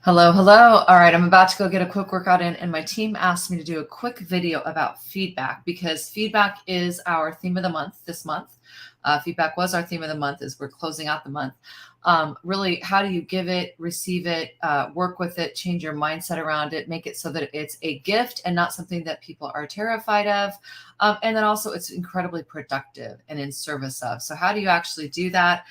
Hello, hello. All right, I'm about to go get a quick workout in, and my team asked me to do a quick video about feedback because feedback is our theme of the month this month. Feedback was our theme of the month as we're closing out the month. Really, how do you give it, receive it, work with it, change your mindset around it, make it so that it's a gift and not something that people are terrified of. And then also it's incredibly productive and in service of. So how do you actually do that?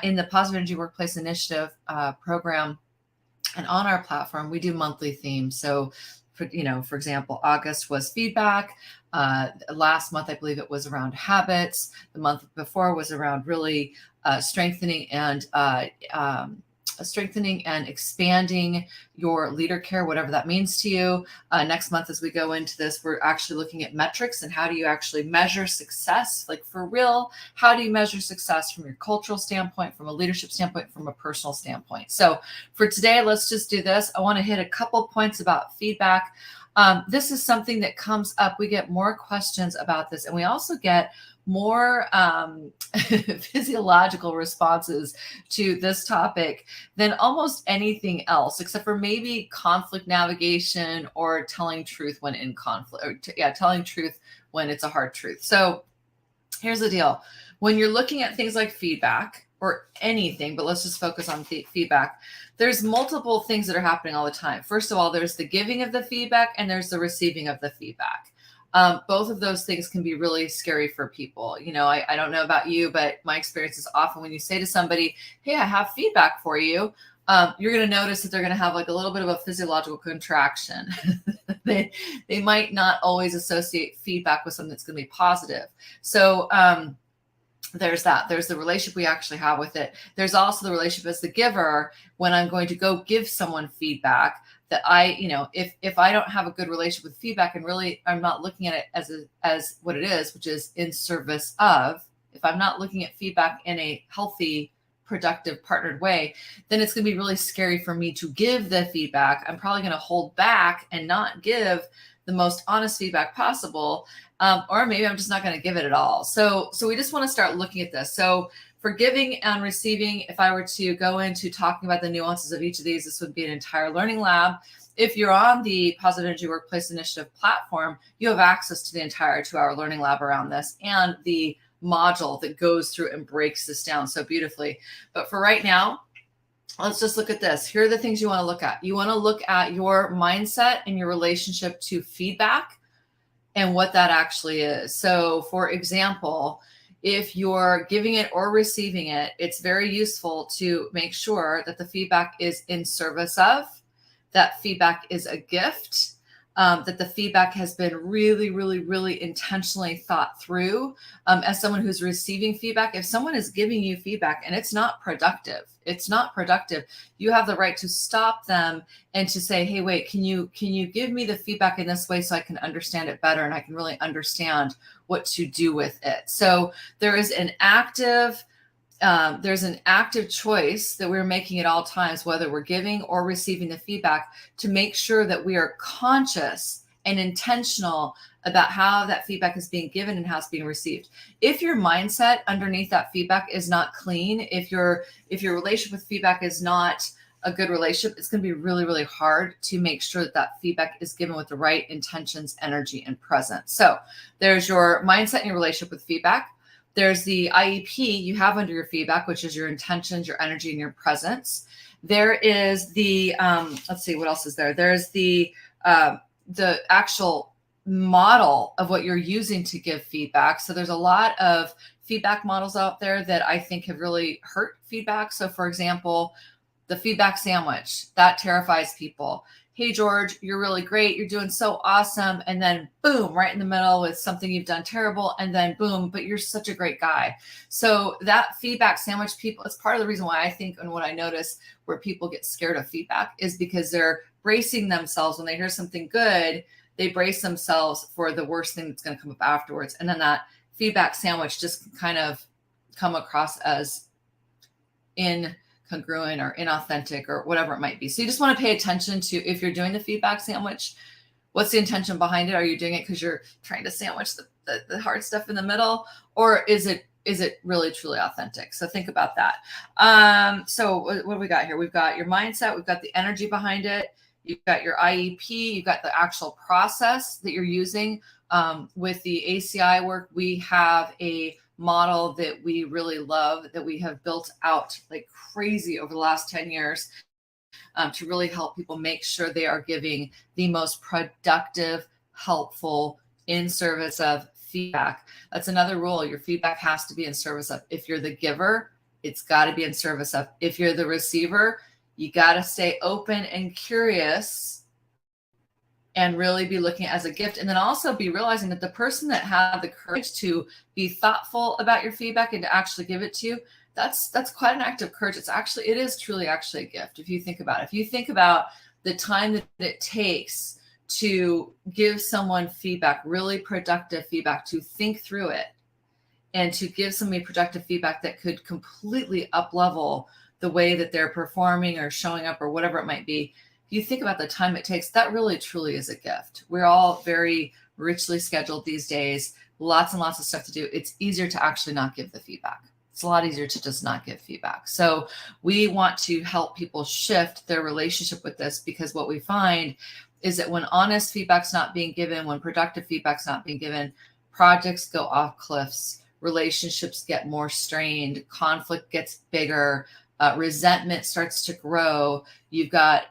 In the Positive Energy Workplace Initiative program, and on our platform, we do monthly themes. So, for example, August was feedback. Last month, I believe it was around habits. The month before was around really strengthening and expanding your leader care, whatever that means to you. Next month, as we go into this, we're actually looking at metrics and how do you actually measure success, like for real. How do you measure success from your cultural standpoint, from a leadership standpoint, from a personal standpoint? So for today, let's just do this. I want to hit a couple points about feedback. This is something that comes up. We get more questions about this, and we also get more physiological responses to this topic than almost anything else, except for maybe conflict navigation or telling truth when in conflict, or telling truth when it's a hard truth. So here's the deal. When you're looking at things like feedback or anything, but let's just focus on feedback, there's multiple things that are happening all the time. First of all, there's the giving of the feedback and there's the receiving of the feedback. Both of those things can be really scary for people. I don't know about you, but my experience is often when you say to somebody, hey, I have feedback for you, you're going to notice that they're going to have like a little bit of a physiological contraction. they might not always associate feedback with something that's going to be positive. So there's that. There's the relationship we actually have with it. There's also the relationship as the giver. When I'm going to go give someone feedback, that if I don't have a good relationship with feedback and really I'm not looking at it as what it is, which is in service of, if I'm not looking at feedback in a healthy, productive, partnered way, then it's going to be really scary for me to give the feedback. I'm probably going to hold back and not give the most honest feedback possible. Or maybe I'm just not going to give it at all. So we just want to start looking at this. So for giving and receiving, if I were to go into talking about the nuances of each of these, this would be an entire learning lab. If you're on the Positive Energy Workplace Initiative platform, you have access to the entire 2-hour learning lab around this and the module that goes through and breaks this down so beautifully. But for right now, let's just look at this. Here are the things you want to look at. You want to look at your mindset and your relationship to feedback and what that actually is. So for example, if you're giving it or receiving it, it's very useful to make sure that the feedback is in service of, that feedback is a gift, that the feedback has been really, really, really intentionally thought through. As someone who's receiving feedback, if someone is giving you feedback and it's not productive, you have the right to stop them and to say, hey, wait, can you give me the feedback in this way so I can understand it better and I can really understand what to do with it. So there's an active choice that we're making at all times, whether we're giving or receiving the feedback, to make sure that we are conscious and intentional about how that feedback is being given and how it's being received. If your mindset underneath that feedback is not clean, if your relationship with feedback is not a good relationship, it's going to be really, really hard to make sure that feedback is given with the right intentions, energy, and presence. So there's your mindset and your relationship with feedback. There's the IEP you have under your feedback, which is your intentions, your energy, and your presence. There is the, let's see, what else is there? There's the actual model of what you're using to give feedback. So there's a lot of feedback models out there that I think have really hurt feedback. So for example, the feedback sandwich, that terrifies people. Hey, George, you're really great. You're doing so awesome. And then boom, right in the middle with something you've done terrible. And then boom, but you're such a great guy. So that feedback sandwich, people, it's part of the reason why I think, and what I notice where people get scared of feedback is because they're bracing themselves when they hear something good, they brace themselves for the worst thing that's going to come up afterwards. And then that feedback sandwich just kind of come across as incongruent or inauthentic or whatever it might be. So you just want to pay attention to, if you're doing the feedback sandwich, what's the intention behind it? Are you doing it because you're trying to sandwich the hard stuff in the middle? Or is it is it really truly authentic? So think about that. So what do we got here? We've got your mindset, we've got the energy behind it, you've got your IEP, you've got the actual process that you're using. With the ACI work, we have a model that we really love that we have built out like crazy over the last 10 years to really help people make sure they are giving the most productive, helpful, in service of feedback. That's another rule. Your feedback has to be in service of. If you're the giver, it's got to be in service of. If you're the receiver, you got to stay open and curious and really be looking at it as a gift. And then also be realizing that the person that had the courage to be thoughtful about your feedback and to actually give it to you, that's quite an act of courage. It is truly actually a gift. If you think about it, if you think about the time that it takes to give someone feedback, really productive feedback, to think through it and to give somebody productive feedback that could completely up-level the way that they're performing or showing up or whatever it might be. If you think about the time it takes, that really truly is a gift. We're all very richly scheduled these days, lots and lots of stuff to do. It's easier to actually not give the feedback. It's a lot easier to just not give feedback. So we want to help people shift their relationship with this, because what we find is that when honest feedback's not being given, when productive feedback's not being given, projects go off cliffs, relationships get more strained, conflict gets bigger, resentment starts to grow. You've got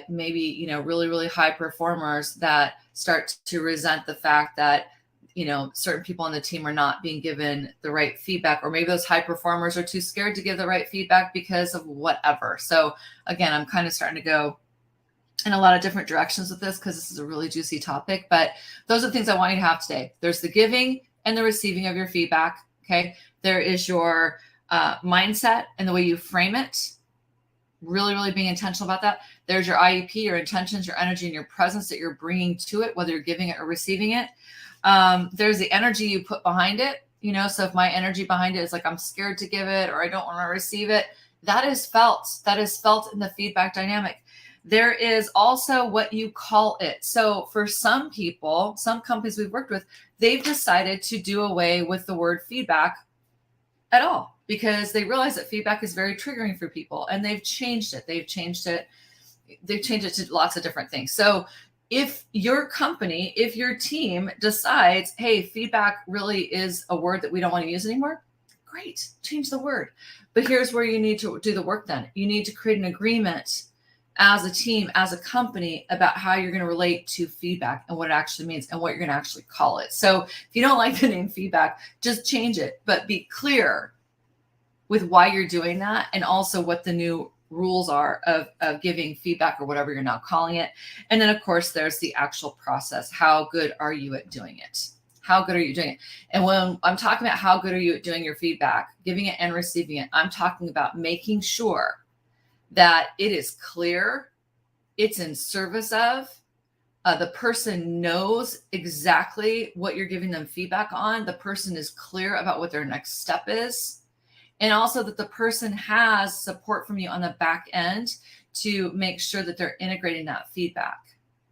maybe, really, really high performers that start to resent the fact that, certain people on the team are not being given the right feedback, or maybe those high performers are too scared to give the right feedback because of whatever. So again, I'm kind of starting to go in a lot of different directions with this because this is a really juicy topic, but those are the things I want you to have today. There's the giving and the receiving of your feedback. Okay. There is your mindset and the way you frame it, really, really being intentional about that. There's your IEP, your intentions, your energy, and your presence that you're bringing to it, whether you're giving it or receiving it. There's the energy you put behind it. So if my energy behind it is like, I'm scared to give it, or I don't want to receive it, that is felt in the feedback dynamic. There is also what you call it. So for some people, some companies we've worked with, they've decided to do away with the word feedback at all, because they realize that feedback is very triggering for people, and they've changed it. They've changed it to lots of different things. So if your company, if your team decides, hey, feedback really is a word that we don't want to use anymore, great, change the word. But here's where you need to do the work then. You need to create an agreement as a team, as a company, about how you're going to relate to feedback and what it actually means and what you're going to actually call it. So if you don't like the name feedback, just change it, but be clear with why you're doing that, and also what the new rules are of giving feedback, or whatever you're now calling it. And then of course there's the actual process. How good are you at doing it? How good are you doing it? And when I'm talking about how good are you at doing your feedback, giving it and receiving it, I'm talking about making sure that it is clear, it's in service of, the person knows exactly what you're giving them feedback on. The person is clear about what their next step is. And also that the person has support from you on the back end to make sure that they're integrating that feedback.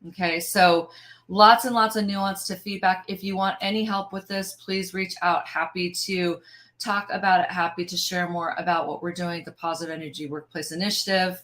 Okay, so lots and lots of nuance to feedback. If you want any help with this, please reach out. Happy to talk about it. Happy to share more about what we're doing, the Positive Energy Workplace Initiative.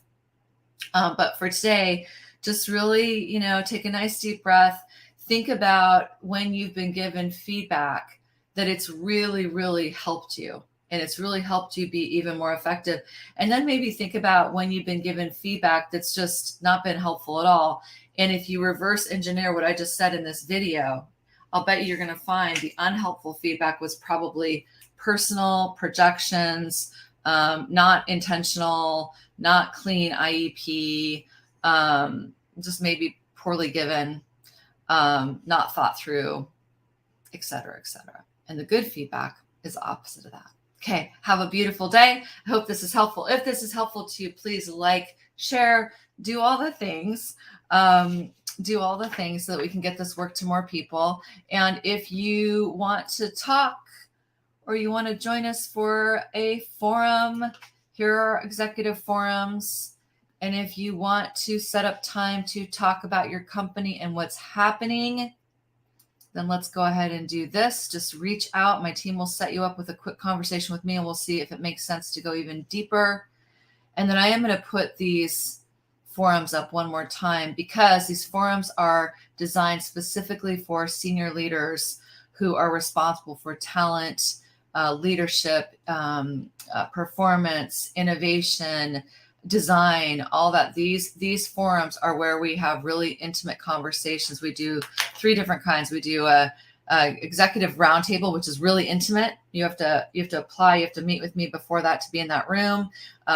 But for today, just really, take a nice deep breath. Think about when you've been given feedback that it's really, really helped you. And it's really helped you be even more effective. And then maybe think about when you've been given feedback that's just not been helpful at all. And if you reverse engineer what I just said in this video, I'll bet you're going to find the unhelpful feedback was probably personal projections, not intentional, not clean IEP, just maybe poorly given, not thought through, et cetera, et cetera. And the good feedback is the opposite of that. Okay, have a beautiful day. I hope this is helpful. If this is helpful to you, please like, share, do all the things. Do all the things so that we can get this work to more people. And if you want to talk, or you want to join us for a forum, here are executive forums. And if you want to set up time to talk about your company and what's happening, then let's go ahead and do this. Just reach out. My team will set you up with a quick conversation with me, and we'll see if it makes sense to go even deeper. And then I am going to put these forums up one more time, because these forums are designed specifically for senior leaders who are responsible for talent, leadership, performance, innovation, design, all that. These forums are where we have really intimate conversations. We do 3 different kinds. We do a executive roundtable, which is really intimate. You have to apply. You have to meet with me before that to be in that room.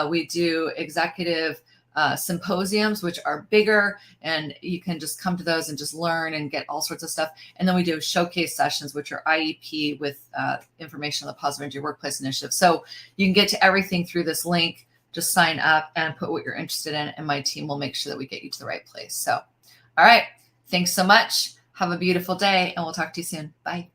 We do executive symposiums, which are bigger, and you can just come to those and just learn and get all sorts of stuff. And then we do showcase sessions, which are IEP with information on the Positive Energy Workplace Initiative. So you can get to everything through this link. Just sign up and put what you're interested in, and my team will make sure that we get you to the right place. So, all right. Thanks so much. Have a beautiful day, and we'll talk to you soon. Bye.